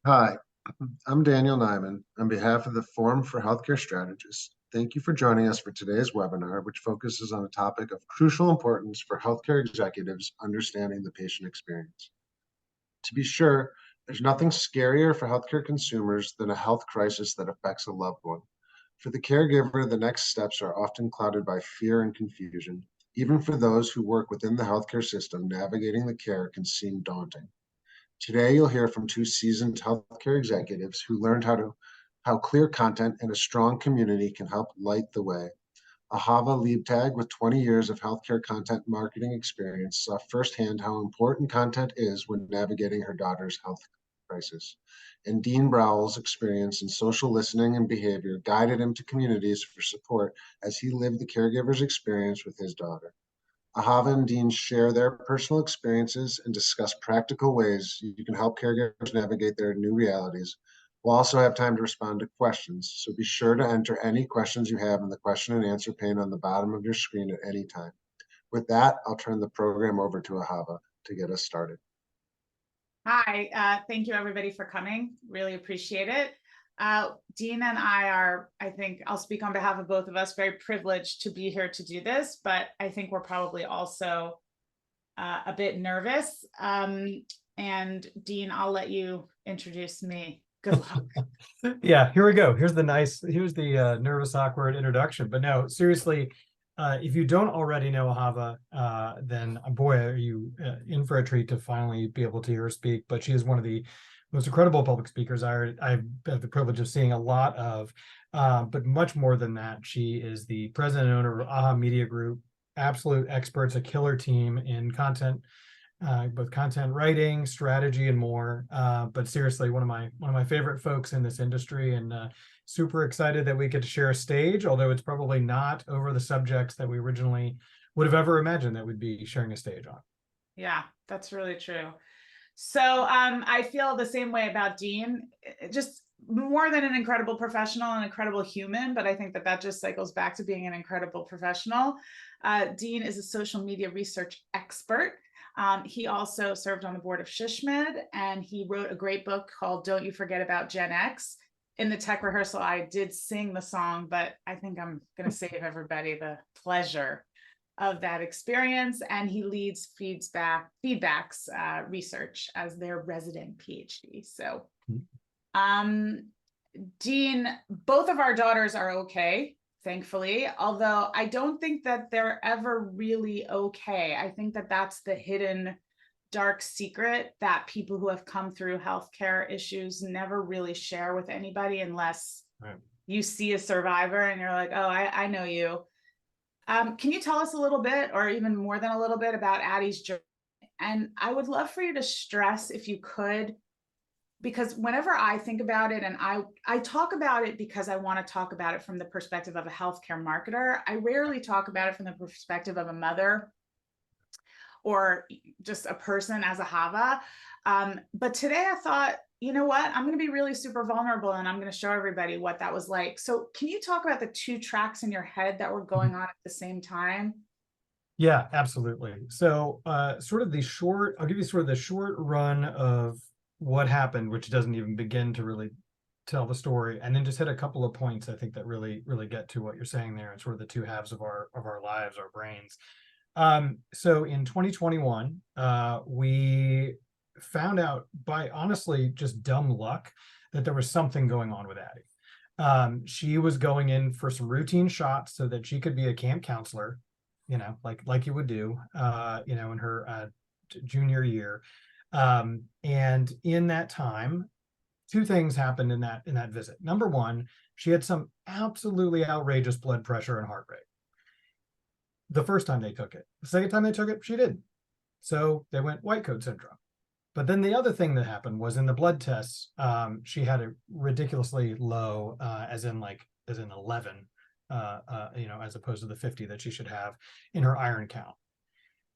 Hi, I'm Daniel Nyman on behalf of the Forum for Healthcare Strategists. Thank you for joining us for today's webinar, which focuses on a topic of crucial importance for healthcare executives understanding the patient experience. To be sure, there's nothing scarier for healthcare consumers than a health crisis that affects a loved one. For the caregiver, the next steps are often clouded by fear and confusion. Even for those who work within the healthcare system, navigating the care can seem daunting. Today, you'll hear from two seasoned healthcare executives who learned how clear content and a strong community can help light the way. Ahava Leibtag, with 20 years of healthcare content marketing experience, saw firsthand how important content is when navigating her daughter's health crisis. And Dean Browell's experience in social listening and behavior guided him to communities for support as he lived the caregiver's experience with his daughter. Ahava and Dean share their personal experiences and discuss practical ways you can help caregivers navigate their new realities. We'll also have time to respond to questions, so be sure to enter any questions you have in the question and answer pane on the bottom of your screen at any time. With that, I'll turn the program over to Ahava to get us started. Hi, thank you everybody for coming. Really appreciate it. Dean and I are, I think I'll speak on behalf of both of us, very privileged to be here to do this, but I think we're probably also a bit nervous. And Dean, I'll let you introduce me. Good luck. Yeah, here we go. Here's the nervous, awkward introduction. But no, seriously, if you don't already know Ahava, then boy, are you in for a treat to finally be able to hear her speak. But she is one of the most incredible public speakers I've had the privilege of seeing a lot of. But much more than that, she is the president and owner of Aha Media Group, absolute experts, a killer team in content, both content writing, strategy, and more. But seriously, one of my favorite folks in this industry, and super excited that we get to share a stage, although it's probably not over the subjects that we originally would have ever imagined that we'd be sharing a stage on. Yeah, that's really true. So I feel the same way about Dean, just more than an incredible professional, an incredible human, but I think that just cycles back to being an incredible professional. Dean is a social media research expert. He also served on the board of SHSMD, and he wrote a great book called Don't You Forget About Gen X. In the tech rehearsal, I did sing the song, but I think I'm going to save everybody the pleasure of that experience. And he leads feedbacks research as their resident PhD. So, Dean, both of our daughters are okay, thankfully, although I don't think that they're ever really okay. I think that that's the hidden dark secret that people who have come through healthcare issues never really share with anybody unless you see a survivor and you're like, oh, I know you. Can you tell us a little bit, or even more than a little bit, about Addie's journey? And I would love for you to stress, if you could, because whenever I think about it, and I talk about it because I want to talk about it from the perspective of a healthcare marketer, I rarely talk about it from the perspective of a mother or just a person as Ahava. But today I thought, you know what, I'm going to be really super vulnerable and I'm going to show everybody what that was like. So can you talk about the two tracks in your head that were going on at the same time? Yeah, absolutely. So I'll give you sort of the short run of what happened, which doesn't even begin to really tell the story, and then just hit a couple of points I think that really get to what you're saying there, and sort of the two halves of our lives, our brains. So in 2021, we found out, by honestly just dumb luck, that there was something going on with Addie. She was going in for some routine shots so that she could be a camp counselor, like you would do, in her junior year. And in that time, two things happened in that visit. Number one, she had some absolutely outrageous blood pressure and heart rate. The first time they took it. The second time they took it, she didn't. So they went white coat syndrome. But then the other thing that happened was in the blood tests, she had a ridiculously low, as in 11, as opposed to the 50 that she should have in her iron count.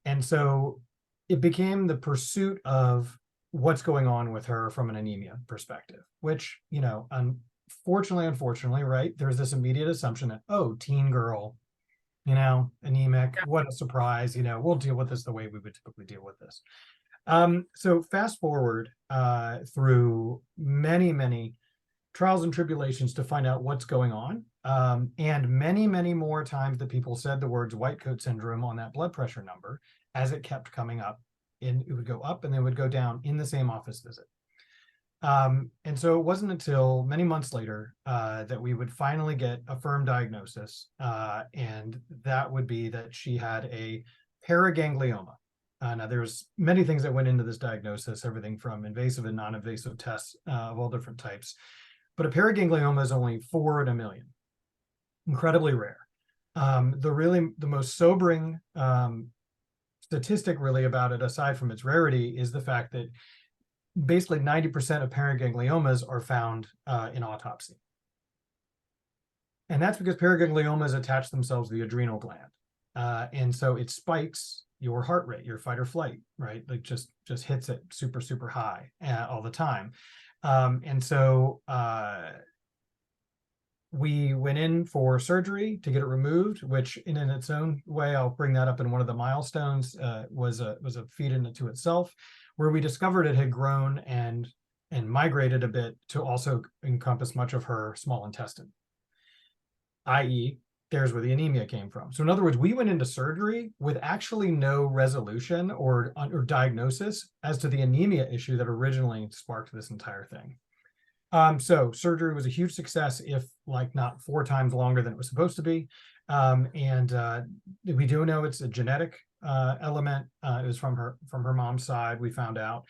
And so it became the pursuit of what's going on with her from an anemia perspective, which, unfortunately, right, there's this immediate assumption that, oh, teen girl, anemic, what a surprise, we'll deal with this the way we would typically deal with this. So fast forward through many trials and tribulations to find out what's going on. And many more times that people said the words white coat syndrome on that blood pressure number as it kept coming up. And it would go up and then would go down in the same office visit. And so it wasn't until many months later that we would finally get a firm diagnosis. And that would be that she had a paraganglioma. Now, there's many things that went into this diagnosis, everything from invasive and non-invasive tests of all different types. But a paraganglioma is only 4 in a million, incredibly rare. The most sobering statistic really about it, aside from its rarity, is the fact that basically 90% of paragangliomas are found in autopsy. And that's because paragangliomas attach themselves to the adrenal gland. And so it spikes your heart rate, your fight or flight, right? Like just hits it super high all the time. And so we went in for surgery to get it removed, which in its own way, I'll bring that up in one of the milestones, was a feat into itself, where we discovered it had grown and migrated a bit to also encompass much of her small intestine, i.e., there's where the anemia came from. So in other words, we went into surgery with actually no resolution or diagnosis as to the anemia issue that originally sparked this entire thing. So surgery was a huge success, if like not 4 times longer than it was supposed to be. And we do know it's a genetic element. It was from her mom's side, we found out.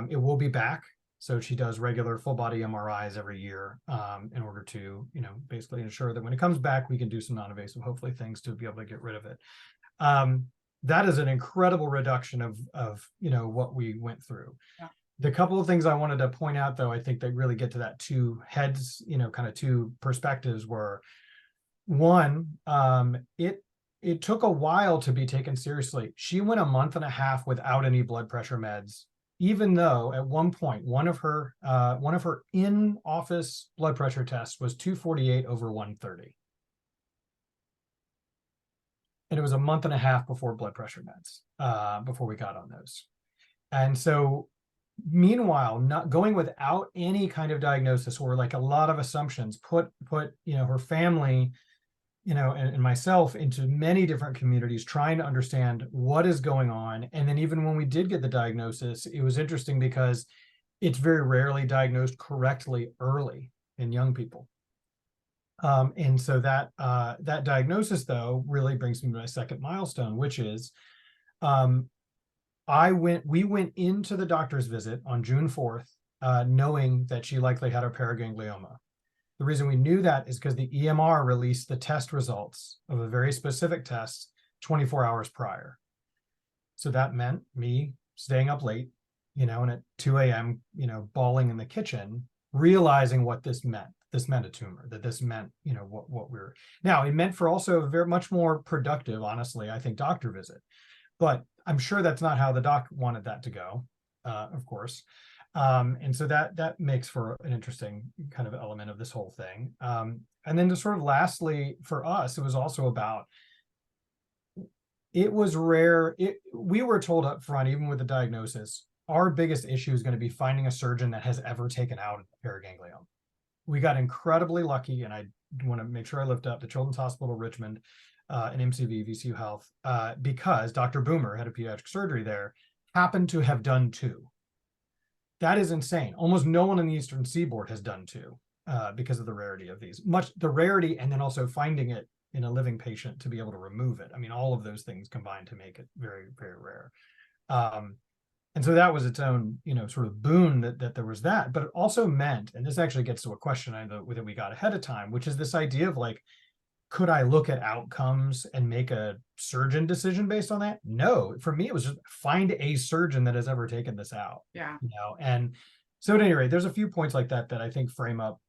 It will be back. So she does regular full body MRIs every year in order to, basically ensure that when it comes back, we can do some non-invasive, hopefully, things to be able to get rid of it. That is an incredible reduction of what we went through. Yeah. The couple of things I wanted to point out, though, I think that really get to that two heads, kind of two perspectives, were one, it took a while to be taken seriously. She went a month and a half without any blood pressure meds, even though at one point one of her in-office blood pressure tests was 248 over 130. And it was a month and a half before blood pressure meds, before we got on those. And so meanwhile, not going without any kind of diagnosis or like a lot of assumptions, put her family, and myself into many different communities trying to understand what is going on. And then even when we did get the diagnosis, it was interesting because it's very rarely diagnosed correctly early in young people. And so that diagnosis, though, really brings me to my second milestone, which is we went into the doctor's visit on June 4th, knowing that she likely had a paraganglioma. The reason we knew that is because the EMR released the test results of a very specific test 24 hours prior. So that meant me staying up late, and at 2 a.m., bawling in the kitchen, realizing what this meant. This meant a tumor, that this meant, what we were. Now, it meant for also a very much more productive, honestly, I think, doctor visit. But I'm sure that's not how the doc wanted that to go, of course. And so that makes for an interesting kind of element of this whole thing. And then to sort of lastly, for us, it was also about, it was rare. We were told up front, even with the diagnosis, our biggest issue is going to be finding a surgeon that has ever taken out a paraganglioma. We got incredibly lucky, and I want to make sure I lift up the Children's Hospital Richmond and MCV, VCU Health, because Dr. Boomer, head of pediatric surgery there, happened to have done 2. That is insane. Almost no one in the Eastern Seaboard has done 2 because of the rarity of these. The rarity, and then also finding it in a living patient to be able to remove it. I mean, all of those things combined to make it very, very rare. And so that was its own, sort of boon that there was that. But it also meant, and this actually gets to a question that we got ahead of time, which is this idea of like, could I look at outcomes and make a surgeon decision based on that? No, for me, it was just find a surgeon that has ever taken this out. Yeah. And so at any rate, there's a few points like that I think frame up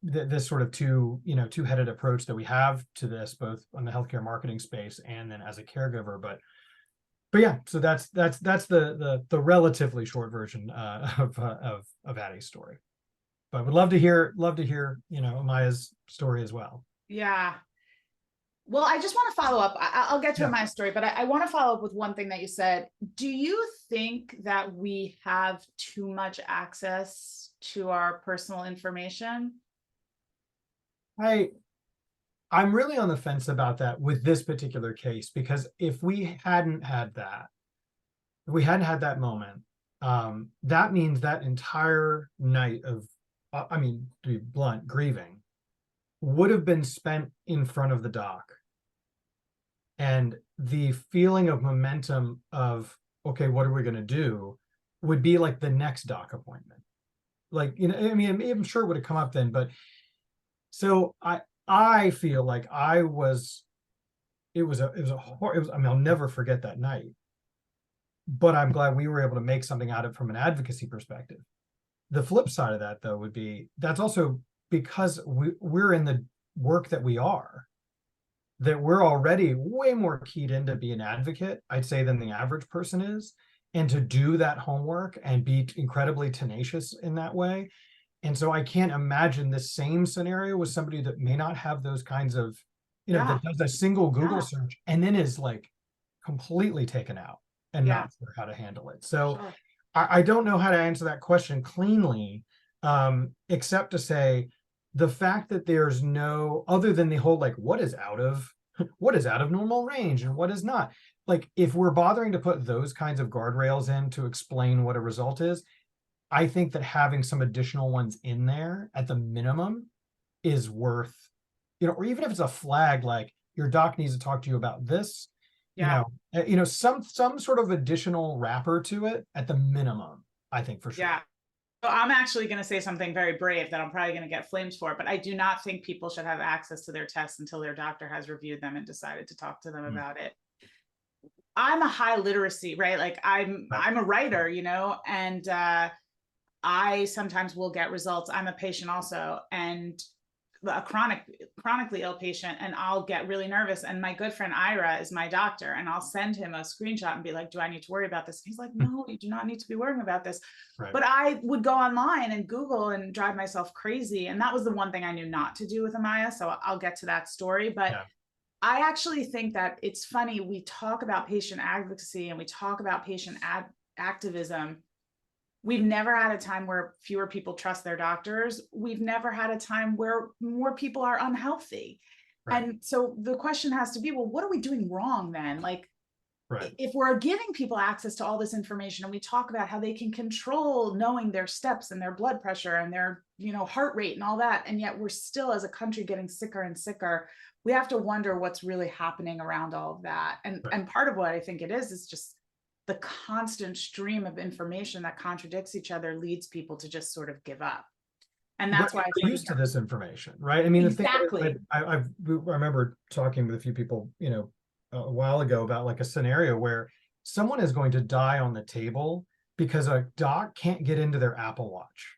this sort of two-headed approach that we have to this, both on the healthcare marketing space and then as a caregiver. But yeah, so that's the relatively short version of Addie's story. But would love to hear Amaya's story as well. Yeah. Well, I just want to follow up. I'll get to Yeah. my story, but I want to follow up with one thing that you said. Do you think that we have too much access to our personal information? I'm really on the fence about that with this particular case, because if we hadn't had that moment, that means that entire night of, I mean, to be blunt, grieving would have been spent in front of the doc. And the feeling of momentum of, okay, what are we going to do, would be like the next doc appointment. Like, you know, I mean, I'm sure it would have come up then, but so I feel like I was, I mean, I'll never forget that night, but I'm glad we were able to make something out of it from an advocacy perspective. The flip side of that, though, would be that's also because we're in the work that we are, that we're already way more keyed in to be an advocate, I'd say, than the average person is, and to do that homework and be incredibly tenacious in that way. And so I can't imagine the same scenario with somebody that may not have those kinds of, you know, Yeah. that does a single Google Yeah. search and then is like completely taken out and Yeah. not sure how to handle it. So Sure. I don't know how to answer that question cleanly, except to say the fact that there's no, other than the whole, like, what is out of normal range and what is not. Like, if we're bothering to put those kinds of guardrails in to explain what a result is, I think that having some additional ones in there at the minimum is worth, you know, or even if it's a flag, like your doc needs to talk to you about this, Yeah. some sort of additional wrapper to it at the minimum, I think, for sure. Yeah. So I'm actually going to say something very brave that I'm probably going to get flames for, but I do not think people should have access to their tests until their doctor has reviewed them and decided to talk to them about it. I'm a high literacy, right? Like I'm a writer, you know, and I sometimes will get results. I'm a patient also, and a chronically ill patient, and I'll get really nervous. And my good friend Ira is my doctor, and I'll send him a screenshot and be like, do I need to worry about this? And he's like, no, you do not need to be worrying about this. Right. But I would go online and Google and drive myself crazy. And that was the one thing I knew not to do with Amaya. So I'll get to that story. But yeah. I actually think that it's funny. We talk about patient advocacy and we talk about patient activism. We've never had a time where fewer people trust their doctors. We've never had a time where more people are unhealthy. Right. And so the question has to be, well, what are we doing wrong then? Like, right. If we're giving people access to all this information and we talk about how they can control knowing their steps and their blood pressure and their, you know, heart rate and all that, and yet we're still as a country getting sicker and sicker, we have to wonder what's really happening around all of that. And, right. And part of what I think it is just the constant stream of information that contradicts each other leads people to just sort of give up. And that's why we're used to this information, right? I mean, exactly. The thing I remember talking with a few people, you know, a while ago about like a scenario where someone is going to die on the table because a doc can't get into their Apple Watch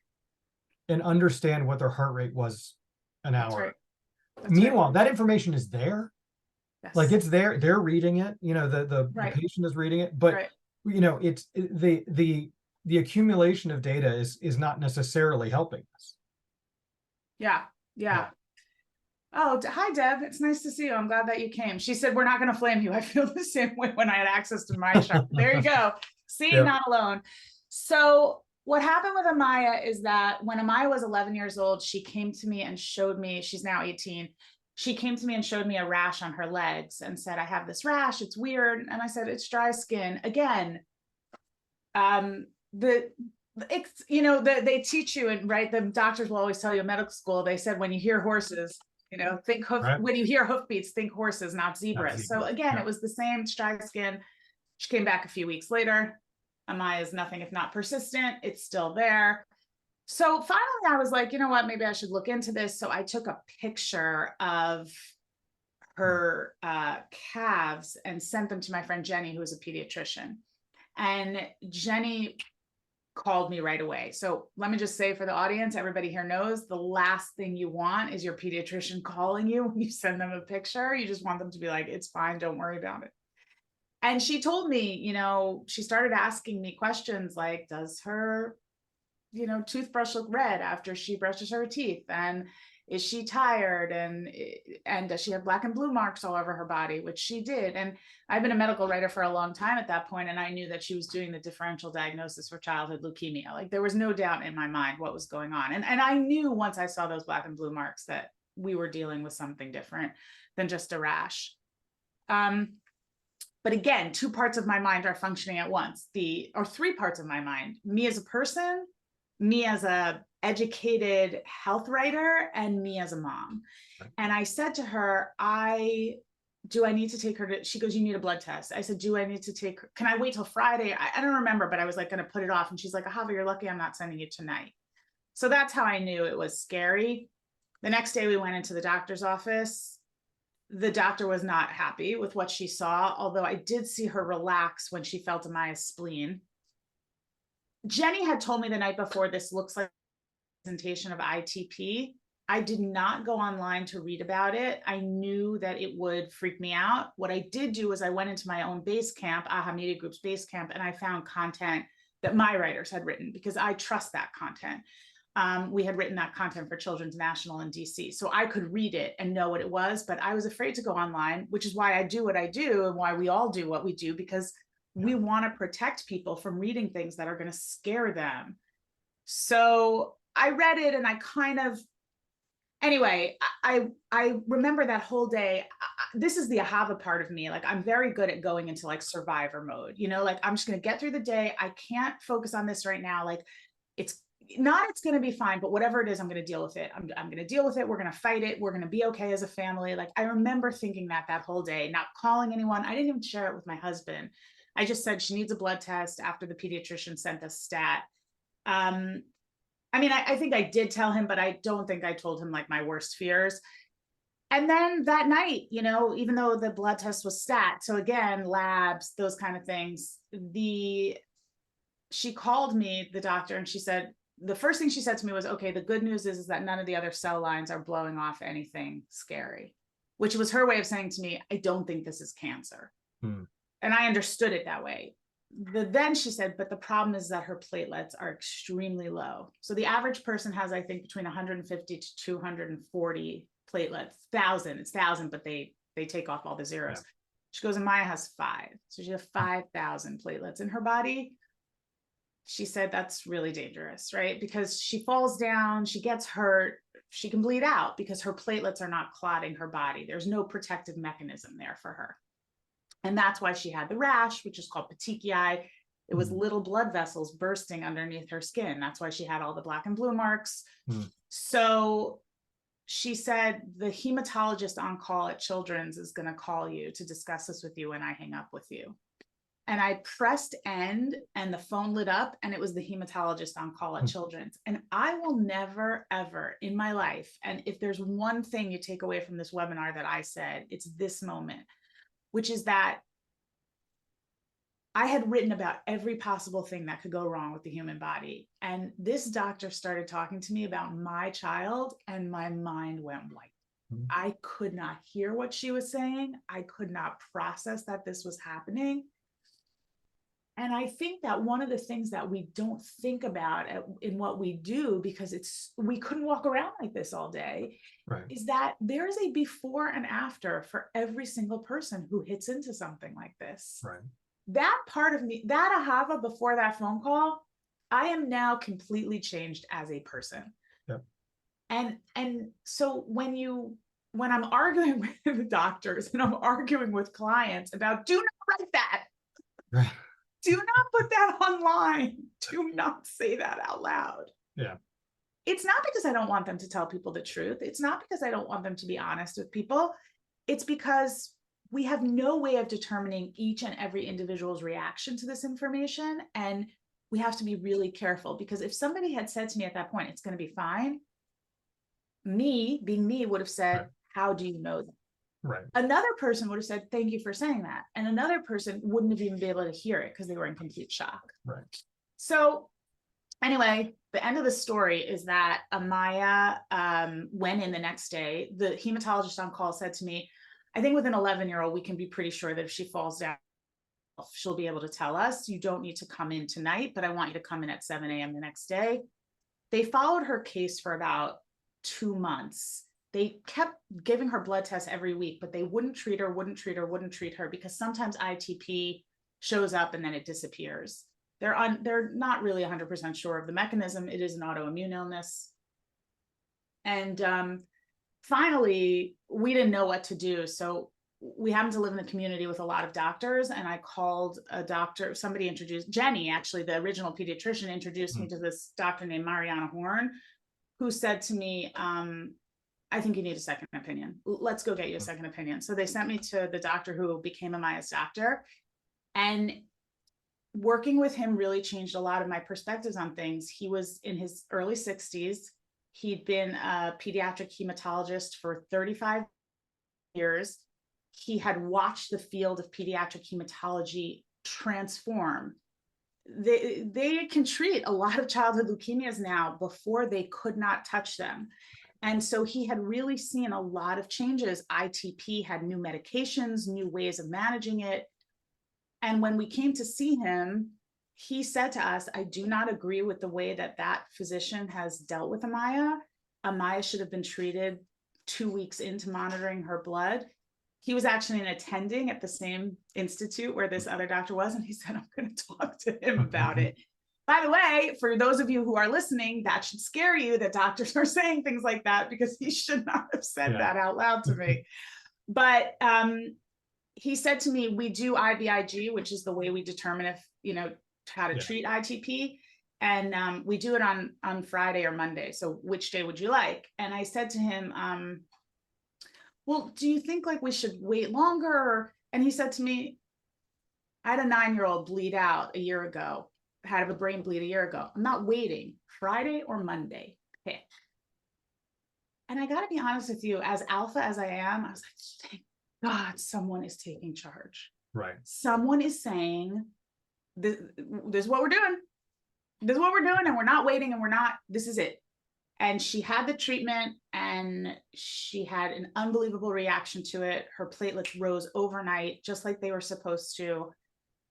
and understand what their heart rate was an hour. Right. Meanwhile, that information is there. Yes. Like it's there, they're reading it, you know, the patient is reading it, but you know, it's the accumulation of data is not necessarily helping us. Yeah. Oh, hi, Deb. It's nice to see you. I'm glad that you came. She said, we're not going to flame you. I feel the same way when I had access to my shop. There you go. See, not alone. So what happened with Amaya is that when Amaya was 11 years old, she came to me and showed me, she's now 18. She came to me and showed me a rash on her legs and said, I have this rash. It's weird. And I said, it's dry skin. Again, you know, they teach you, and right, the doctors will always tell you in medical school, they said, when you hear horses, you know, think when you hear hoofbeats, think horses, not zebras. So again, it was the same, dry skin. She came back a few weeks later. Amaya is nothing if not persistent. It's still there. So finally I was like, you know what, maybe I should look into this. So I took a picture of her calves and sent them to my friend Jenny, who is a pediatrician. And Jenny called me right away. So let me just say for the audience, everybody here knows the last thing you want is your pediatrician calling you when you send them a picture. You just want them to be like, it's fine, don't worry about it. And she told me, you know, she started asking me questions like, does her, you know, toothbrush look red after she brushes her teeth? And is she tired? And does she have black and blue marks all over her body, which she did. And I've been a medical writer for a long time at that point, and I knew that she was doing the differential diagnosis for childhood leukemia. Like there was no doubt in my mind what was going on. And I knew once I saw those black and blue marks that we were dealing with something different than just a rash. But again, two parts of my mind are functioning at once, or three parts of my mind: me as a person, me as a educated health writer, and me as a mom. And I said to her, do I need to take her to, she goes, you need a blood test. I said, do I need to take her? Can I wait till Friday? I don't remember, but I was like going to put it off. And she's like, Ahava, you're lucky I'm not sending you tonight. So that's how I knew it was scary. The next day we went into the doctor's office. The doctor was not happy with what she saw, although I did see her relax when she felt Amaya's spleen. Jenny had told me the night before, this looks like a presentation of ITP. I did not go online to read about it. I knew that it would freak me out. What I did do is I went into my own base camp, Aha Media Group's base camp, and I found content that my writers had written because I trust that content. We had written that content for Children's National in DC. So I could read it and know what it was, but I was afraid to go online, which is why I do what I do and why we all do what we do, because we want to protect people from reading things that are going to scare them. So I read it and I kind of, anyway, I remember that whole day. This is the Ahava part of me. Like I'm very good at going into like survivor mode, you know, like I'm just going to get through the day. I can't focus on this right now. Like it's going to be fine, but whatever it is, I'm going to deal with it. I'm going to deal with it. We're going to fight it. We're going to be okay as a family. Like I remember thinking that whole day, not calling anyone. I didn't even share it with my husband. I just said she needs a blood test after the pediatrician sent us stat. I mean, I think I did tell him, but I don't think I told him like my worst fears. And then that night, you know, even though the blood test was stat, so again, labs, those kind of things, she called me, the doctor, and she said, the first thing she said to me was, okay, the good news is that none of the other cell lines are blowing off anything scary, which was her way of saying to me, I don't think this is cancer. And I understood it that way. Then she said, but the problem is that her platelets are extremely low. So the average person has, I think, between 150 to 240 platelets, 1,000, it's 1,000, but they take off all the zeros. Yeah. She goes, and Maya has 5. So she has 5,000 platelets in her body. She said, that's really dangerous, right? Because she falls down, she gets hurt, she can bleed out because her platelets are not clotting her body. There's no protective mechanism there for her. And that's why she had the rash, which is called petechiae. It was little blood vessels bursting underneath her skin. That's why she had all the black and blue marks. So she said, the hematologist on call at Children's is going to call you to discuss this with you when I hang up with you. And I pressed end and the phone lit up and it was the hematologist on call at Children's. And I will never, ever in my life, and if there's one thing you take away from this webinar that I said, it's this moment, which is that I had written about every possible thing that could go wrong with the human body. And this doctor started talking to me about my child and my mind went white. I could not hear what she was saying. I could not process that this was happening. And I think that one of the things that we don't think about in what we do, because we couldn't walk around like this all day, right, is that there is a before and after for every single person who hits into something like this. Right. That part of me, that Ahava before that phone call, I am now completely changed as a person. Yep. And so when I'm arguing with doctors and I'm arguing with clients about do not write that. Right. Do not put that online. Do not say that out loud. Yeah. It's not because I don't want them to tell people the truth. It's not because I don't want them to be honest with people. It's because we have no way of determining each and every individual's reaction to this information. And we have to be really careful, because if somebody had said to me at that point, it's going to be fine, me, being me, would have said, right, how do you know that? Right. Another person would have said, thank you for saying that. And another person wouldn't have even been able to hear it because they were in complete shock. Right. So anyway, the end of the story is that Amaya went in the next day. The hematologist on call said to me, I think with an 11-year-old, we can be pretty sure that if she falls down, she'll be able to tell us. You don't need to come in tonight, but I want you to come in at 7 a.m. the next day. They followed her case for about 2 months. they kept giving her blood tests every week, but they wouldn't treat her, because sometimes ITP shows up and then it disappears. They're not really 100% sure of the mechanism. It is an autoimmune illness. And finally, we didn't know what to do. So we happened to live in the community with a lot of doctors, and I called a doctor. Somebody introduced Jenny, actually, the original pediatrician, introduced me to this doctor named Mariana Horn, who said to me, I think you need a second opinion. Let's go get you a second opinion. So they sent me to the doctor who became Amaya's doctor. And working with him really changed a lot of my perspectives on things. He was in his early 60s. He'd been a pediatric hematologist for 35 years. He had watched the field of pediatric hematology transform. They can treat a lot of childhood leukemias now before they could not touch them. And so he had really seen a lot of changes. ITP had new medications, new ways of managing it. And when we came to see him, he said to us, I do not agree with the way that physician has dealt with Amaya. Amaya should have been treated 2 weeks into monitoring her blood. He was actually an attending at the same institute where this other doctor was. And he said, I'm going to talk to him about it. By the way, for those of you who are listening, that should scare you that doctors are saying things like that, because he should not have said that out loud to me. But he said to me, we do IVIG, which is the way we determine if, how to treat ITP. And we do it on Friday or Monday. So which day would you like? And I said to him, well, do you think like we should wait longer? And he said to me, I had a 9-year-old bleed out a year ago, had a brain bleed a year ago. I'm not waiting. Friday or Monday, pick. And I got to be honest with you, as alpha as I am, I was like, thank God someone is taking charge. Right. Someone is saying, this is what we're doing. This is what we're doing. And we're not waiting, and this is it. And she had the treatment, and she had an unbelievable reaction to it. Her platelets rose overnight, just like they were supposed to.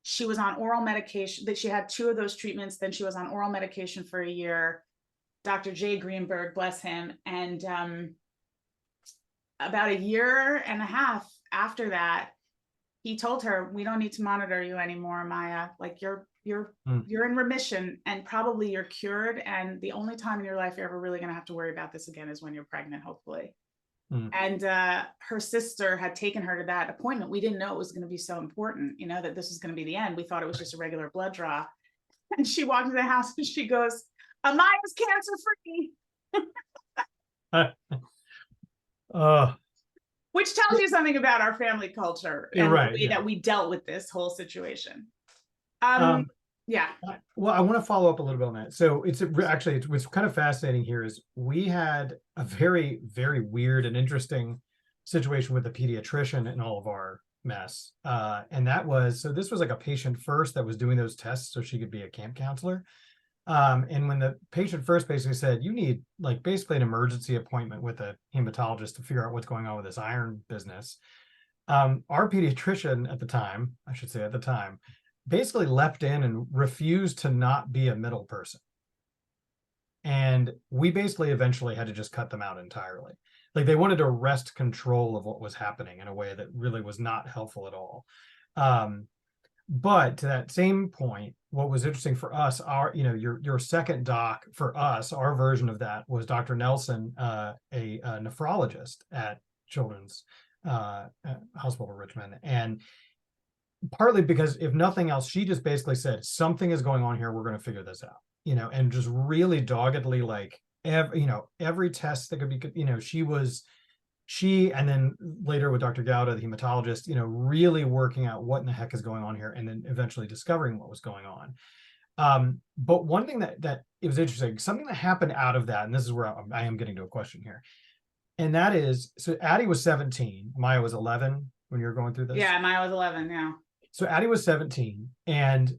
She was on oral medication, that she had 2 of those treatments. Then she was on oral medication for a year. Dr. Jay Greenberg, bless him. And about a year and a half after that, he told her, we don't need to monitor you anymore, Maya. Like you're in remission, and probably you're cured. And the only time in your life you're ever really going to have to worry about this again is when you're pregnant, hopefully. And her sister had taken her to that appointment. We didn't know it was going to be so important, that this was going to be the end. We thought it was just a regular blood draw. And she walked into the house and she goes, Amaya's cancer free. Which tells you something about our family culture and the way that we dealt with this whole situation. Yeah. Well, I want to follow up a little bit on that. So what's kind of fascinating here is we had a very, very weird and interesting situation with the pediatrician in all of our mess. And this was like a patient first that was doing those tests so she could be a camp counselor. And when the patient first basically said, you need like basically an emergency appointment with a hematologist to figure out what's going on with this iron business. Our pediatrician at the time, basically leapt in and refused to not be a middle person. And we basically eventually had to just cut them out entirely. Like they wanted to wrest control of what was happening in a way that really was not helpful at all. But to that same point, what was interesting for us, your second doc for us, our version of that was Dr. Nelson, a nephrologist at Children's Hospital Richmond. And partly because if nothing else, she just basically said, something is going on here. We're going to figure this out, and just really doggedly, like, every test that could be, she, and then later with Dr. Gowda, the hematologist, really working out what in the heck is going on here, and then eventually discovering what was going on. But one thing that it was interesting, something that happened out of that, and this is where I am getting to a question here. And that is, so Addie was 17, Maya was 11 when you were going through this? Yeah, Maya was 11, yeah. So Addie was 17, and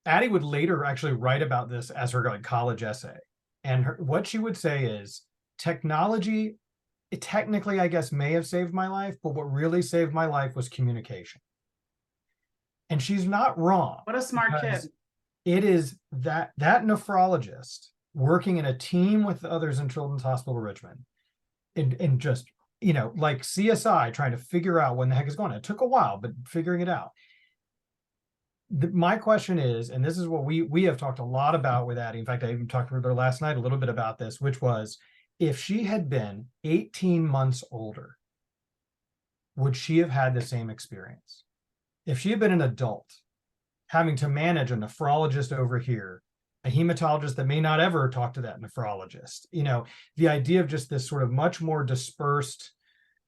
Addie would later actually write about this as her like college essay. And what she would say is, technology, it technically, I guess, may have saved my life, but what really saved my life was communication. And she's not wrong. What a smart kid. It is that nephrologist working in a team with others in Children's Hospital Richmond and just, you know, like CSI trying to figure out when the heck is going on. It took a while, but figuring it out. My question is, and this is what we have talked a lot about with Addie. In fact, I even talked with her last night a little bit about this, which was, if she had been 18 months older, would she have had the same experience? If she had been an adult, having to manage a nephrologist over here, a hematologist that may not ever talk to that nephrologist, you know, the idea of just this sort of much more dispersed,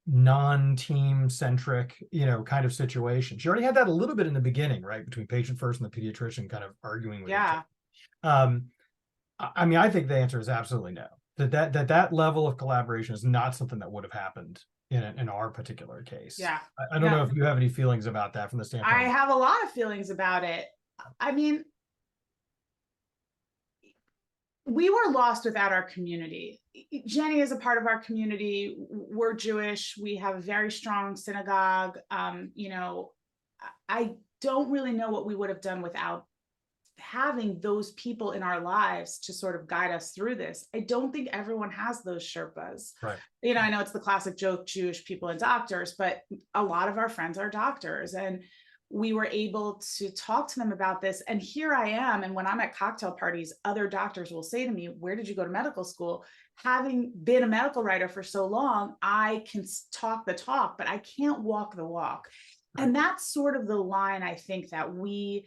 non-team centric, you know, kind of situation. She already had that a little bit in the beginning, right? Between patient first and the pediatrician kind of arguing with each other. I mean, I think the answer is absolutely no. That level of collaboration is not something that would have happened in our particular case. Yeah. I don't know if you have any feelings about that from the standpoint. I have a lot of feelings about it. I mean, we were lost without our community. Jenny is a part of our community. We're Jewish. We have a very strong synagogue. You know, I don't really know what we would have done without having those people in our lives to sort of guide us through this. I don't think everyone has those Sherpas. Right. You know, I know it's the classic joke, Jewish people and doctors, but a lot of our friends are doctors, and we were able to talk to them about this. And here I am. And when I'm at cocktail parties, other doctors will say to me, where did you go to medical school? Having been a medical writer for so long, I can talk the talk, but I can't walk the walk. Right. And that's sort of the line I think that we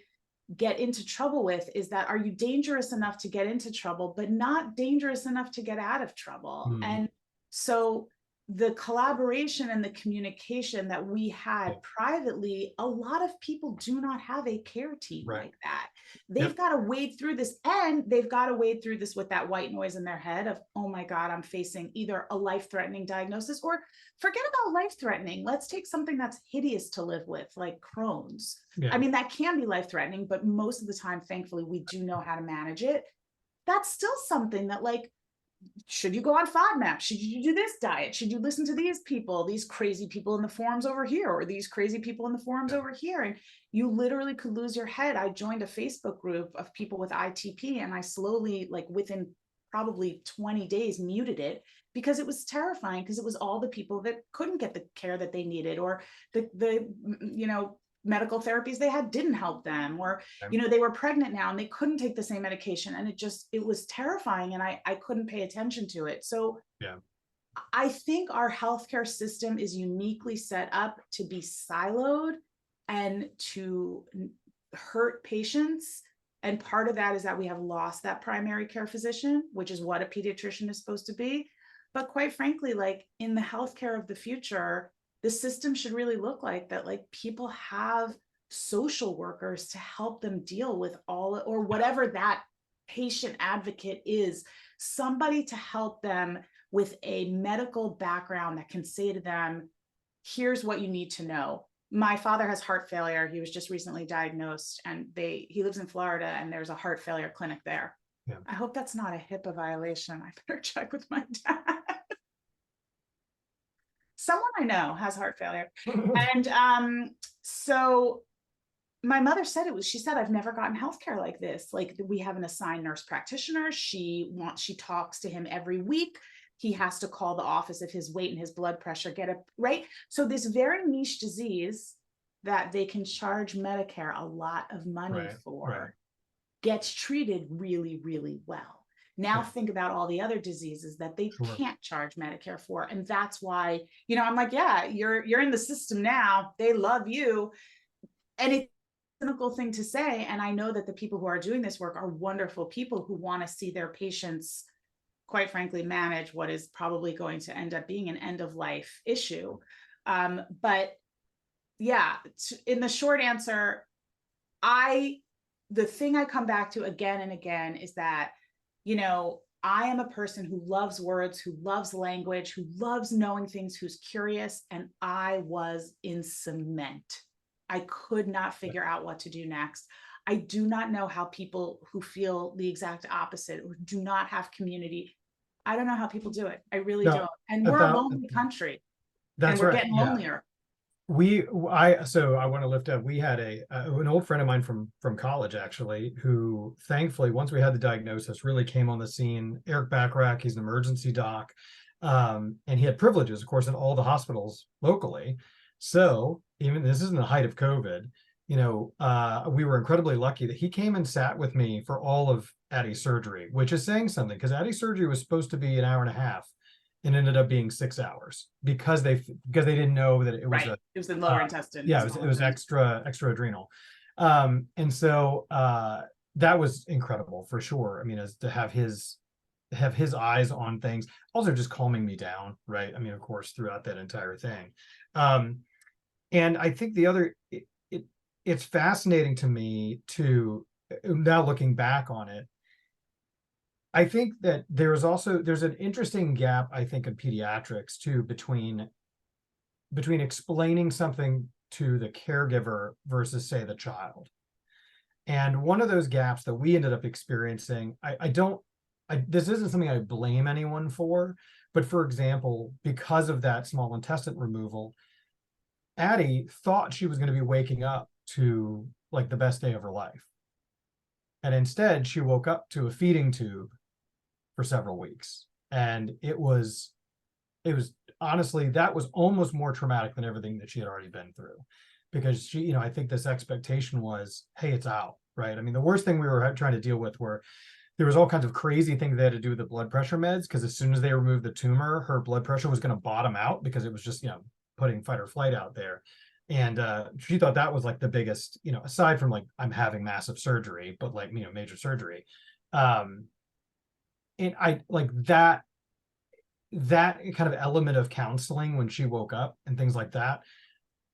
get into trouble with, is that, are you dangerous enough to get into trouble, but not dangerous enough to get out of trouble? And so the collaboration and the communication that we had privately, a lot of people do not have a care team like that. They've got to wade through this, and they've got to wade through this with that white noise in their head of, oh my God, I'm facing either a life-threatening diagnosis, or forget about life-threatening. Let's take something that's hideous to live with, like Crohn's. I mean, that can be life-threatening, but most of the time, thankfully, we do know how to manage it. That's still something that, like, should you go on FODMAP? Should you do this diet? Should you listen to these people, these crazy people in the forums over here, or these crazy people in the forums over here? And you literally could lose your head. I joined a Facebook group of people with ITP, and I slowly, like within probably 20 days, muted it, because it was terrifying, because it was all the people that couldn't get the care that they needed, or the you know, medical therapies they had didn't help them, or, you know, they were pregnant now and they couldn't take the same medication. And it was terrifying, and I couldn't pay attention to it. So I think our healthcare system is uniquely set up to be siloed and to hurt patients. And part of that is that we have lost that primary care physician, which is what a pediatrician is supposed to be. But quite frankly, like in the healthcare of the future, the system should really look like that. Like, people have social workers to help them deal with all, or whatever that patient advocate is, somebody to help them with a medical background that can say to them, here's what you need to know. My father has heart failure. He was just recently diagnosed, and he lives in Florida, and there's a heart failure clinic there. I hope that's not a HIPAA violation. I better check with my dad. Someone I know has heart failure. And so my mother said she said, I've never gotten healthcare like this. Like, we have an assigned nurse practitioner. She talks to him every week. He has to call the office if his weight and his blood pressure get up, right? So this very niche disease that they can charge Medicare a lot of money for gets treated really, really well. Now think about all the other diseases that they can't charge Medicare for. And that's why, you know, I'm like, yeah, you're in the system now. They love you. And it's a cynical thing to say. And I know that the people who are doing this work are wonderful people who want to see their patients, quite frankly, manage what is probably going to end up being an end of life issue. But yeah, in the short answer, the thing I come back to again and again is that, you know, I am a person who loves words, who loves language, who loves knowing things, who's curious. And I was in cement. I could not figure out what to do next. I do not know how people who feel the exact opposite, or do not have community, I don't know how people do it. I really don't. And we're a lonely country. That's and we're right. getting lonelier. So I want to lift up, we had an old friend of mine from college, actually, who thankfully, once we had the diagnosis, really came on the scene. Eric Backrack, he's an emergency doc. And he had privileges, of course, in all the hospitals locally. So even this isn't the height of COVID, we were incredibly lucky that he came and sat with me for all of Addie's surgery, which is saying something, because Addie's surgery was supposed to be an hour and a half and ended up being 6 hours because they didn't know that it was Right. It was the lower intestine. Yeah, it was extra adrenal. And so that was incredible for sure. I mean, as to have his eyes on things, also just calming me down, right? I mean, of course, throughout that entire thing. And I think the other, it's fascinating to me to, now looking back on it, I think that there's an interesting gap, I think, in pediatrics too, between explaining something to the caregiver versus, say, the child. And one of those gaps that we ended up experiencing, this isn't something I blame anyone for, but for example, because of that small intestine removal, Addie thought she was going to be waking up to like the best day of her life. And instead she woke up to a feeding tube for several weeks. And it was honestly, that was almost more traumatic than everything that she had already been through, because she, I think this expectation was, hey, it's out, right? I mean, the worst thing we were trying to deal with were there was all kinds of crazy things they had to do with the blood pressure meds, because as soon as they removed the tumor, her blood pressure was going to bottom out because it was just, putting fight or flight out there. And she thought that was like the biggest, aside from like, I'm having massive surgery, but like, major surgery. And I like that kind of element of counseling when she woke up and things like that.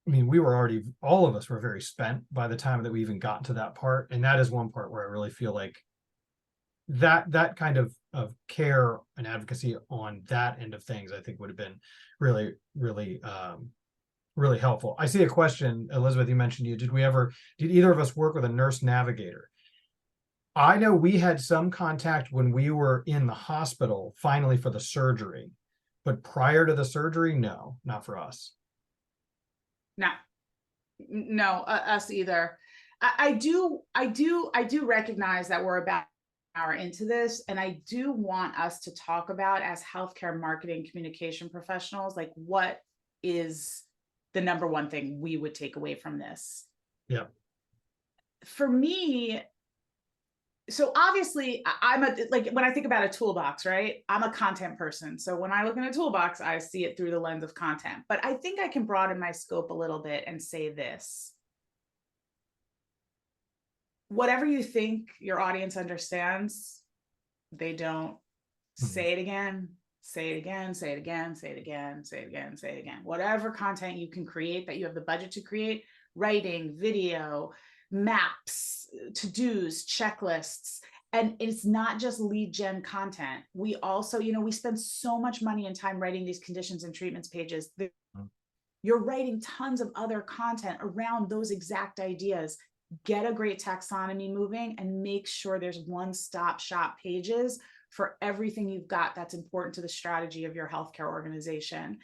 I mean, all of us were very spent by the time that we even got to that part. And that is one part where I really feel like that kind of care and advocacy on that end of things, I think would have been really, really, really helpful. I see a question, Elizabeth, you mentioned did either of us work with a nurse navigator? I know we had some contact when we were in the hospital, finally for the surgery, but prior to the surgery, no, not for us. No, us either. I do recognize that we're about an hour into this, and I do want us to talk about, as healthcare marketing communication professionals, like what is the number one thing we would take away from this? Yeah. For me, so obviously when I think about a toolbox, right? I'm a content person. So when I look in a toolbox, I see it through the lens of content, but I think I can broaden my scope a little bit and say this. Whatever you think your audience understands, they don't. Say it again, say it again, say it again, say it again, say it again, say it again. Whatever content you can create that you have the budget to create, writing, video, maps, to-dos, checklists. And it's not just lead gen content. We also, we spend so much money and time writing these conditions and treatments pages. You're writing tons of other content around those exact ideas. Get a great taxonomy moving and make sure there's one-stop shop pages for everything you've got that's important to the strategy of your healthcare organization.